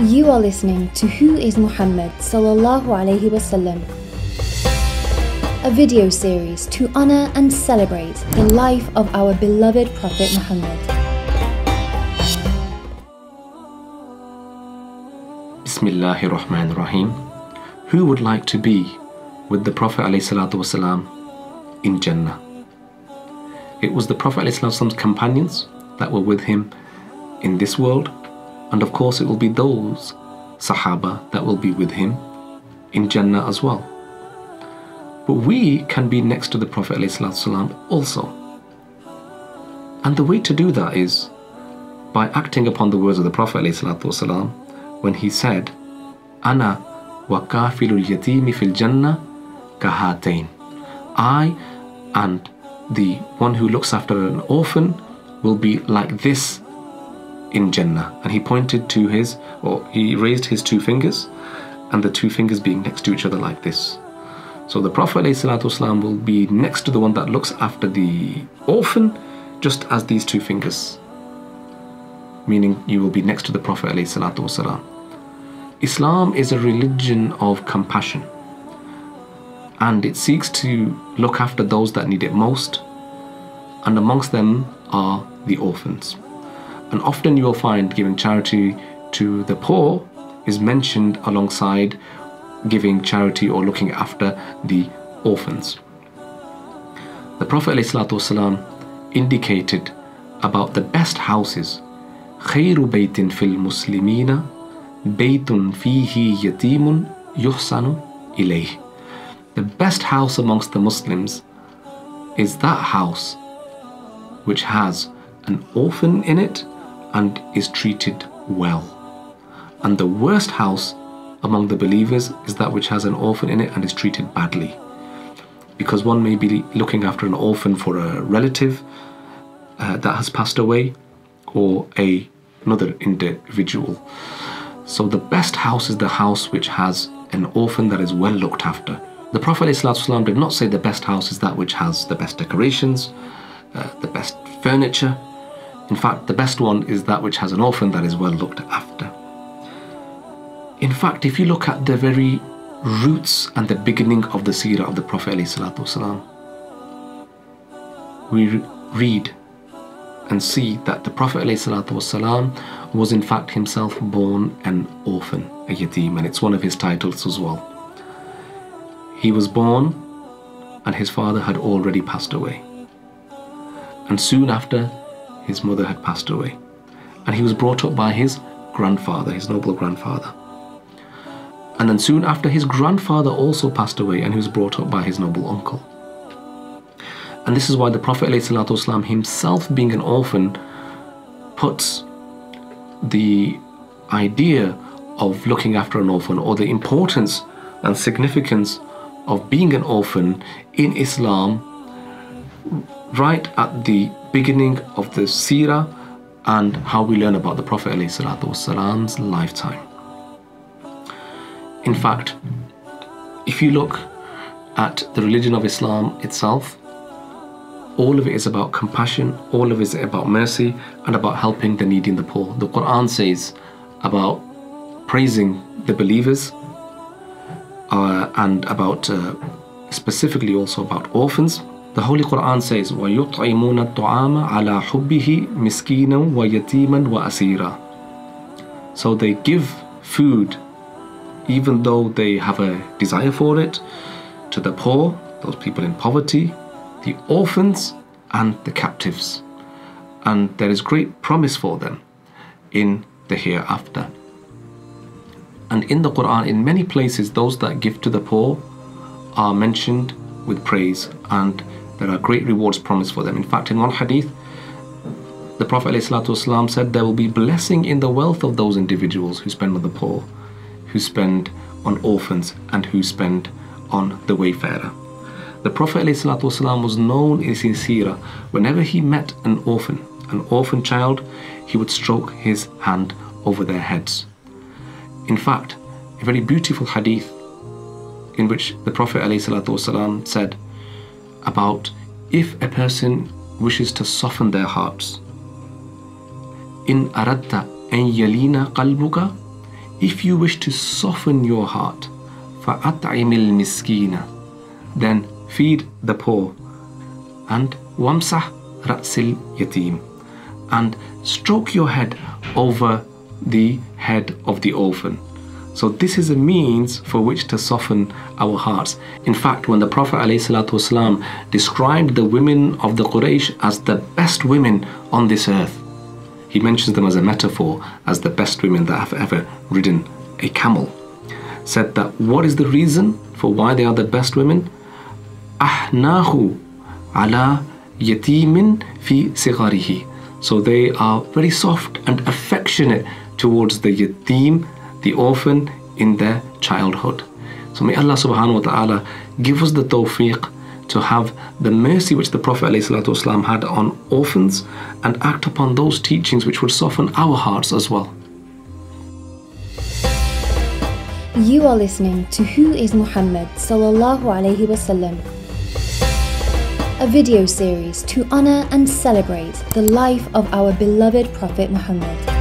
You are listening to Who is Muhammad Sallallahu Alaihi Wasallam, a video series to honor and celebrate the life of our beloved Prophet Muhammad. Bismillahir Rahmanir Rahim. Who would like to be with the Prophet ﷺ in Jannah? It was the Prophet ﷺ's companions that were with him in this world, and of course it will be those Sahaba that will be with him in Jannah as well. But we can be next to the Prophet ﷺ also. And the way to do that is by acting upon the words of the Prophet ﷺ when he said, Ana wa kafilul yatimi fil Jannah kahatain. I and the one who looks after an orphan will be like this in Jannah. And he pointed to he raised his two fingers, and the two fingers being next to each other like this. So the Prophet ﷺ will be next to the one that looks after the orphan, just as these two fingers, meaning you will be next to the Prophet ﷺ. Islam is a religion of compassion, and it seeks to look after those that need it most, and amongst them are the orphans. And often you will find giving charity to the poor is mentioned alongside giving charity or looking after the orphans. The Prophet ﷺ indicated about the best houses. خير بيت في المسلمين بيت فيه يتيم يحسن إليه. The best house amongst the Muslims is that house which has an orphan in it and is treated well. And the worst house among the believers is that which has an orphan in it and is treated badly. Because one may be looking after an orphan for a relative that has passed away, or another individual. So the best house is the house which has an orphan that is well looked after. The Prophet ﷺ did not say the best house is that which has the best decorations, the best furniture. In fact, the best one is that which has an orphan that is well looked after. In fact, if you look at the very roots and the beginning of the seerah of the Prophet ﷺ, we read and see that the Prophet ﷺ was in fact himself born an orphan, a yatim, and it's one of his titles as well. He was born and his father had already passed away. And soon after, his mother had passed away. And he was brought up by his grandfather, his noble grandfather. And then soon after, his grandfather also passed away, and he was brought up by his noble uncle. And this is why the Prophet ﷺ himself, being an orphan, puts the idea of looking after an orphan, or the importance and significance of being an orphan in Islam, right at the beginning of the seerah and how we learn about the Prophet ﷺ's lifetime. In fact, if you look at the religion of Islam itself, all of it is about compassion, all of it is about mercy, and about helping the needy and the poor. The Quran says about praising the believers, and about specifically also about orphans. The Holy Quran says, وَيُطْعِمُونَ الطُّعَامَ عَلَى حُبِّهِ مِسْكِينًا وَيَتِيمًا وَأَسِيرًا. So they give food even though they have a desire for it, to the poor, those people in poverty, the orphans and the captives. And there is great promise for them in the hereafter. And in the Quran, in many places, those that give to the poor are mentioned with praise, and there are great rewards promised for them. In fact, in one hadith, the Prophet ﷺ said there will be blessing in the wealth of those individuals who spend on the poor, who spend on orphans, and who spend on the wayfarer. The Prophet ﷺ was known in his seerah, whenever he met an orphan child, he would stroke his hand over their heads. In fact, a very beautiful hadith in which the Prophet ﷺ said about if a person wishes to soften their hearts, in aradta an yalina qalbuka, if you wish to soften your heart, فَأَطْعِمِ الْمِسْكِينَ, then feed the poor, and وَامْسَحْ رَأْسِ الْيَتِيمِ, and stroke your head over the head of the orphan. So this is a means for which to soften our hearts. In fact, when the Prophet ﷺ described the women of the Quraysh as the best women on this earth, he mentions them as a metaphor as the best women that have ever ridden a camel. Said that what is the reason for why they are the best women? أَحْنَاهُ عَلَى يَتِيمٍ فِي صِغَارِهِ. So they are very soft and affectionate towards the yatim, the orphan, in their childhood. So may Allah subhanahu wa ta'ala give us the tawfiq to have the mercy which the Prophet ﷺ had on orphans, and act upon those teachings which would soften our hearts as well. You are listening to Who is Muhammad Sallallahu Alaihi Wasallam, a video series to honor and celebrate the life of our beloved Prophet Muhammad.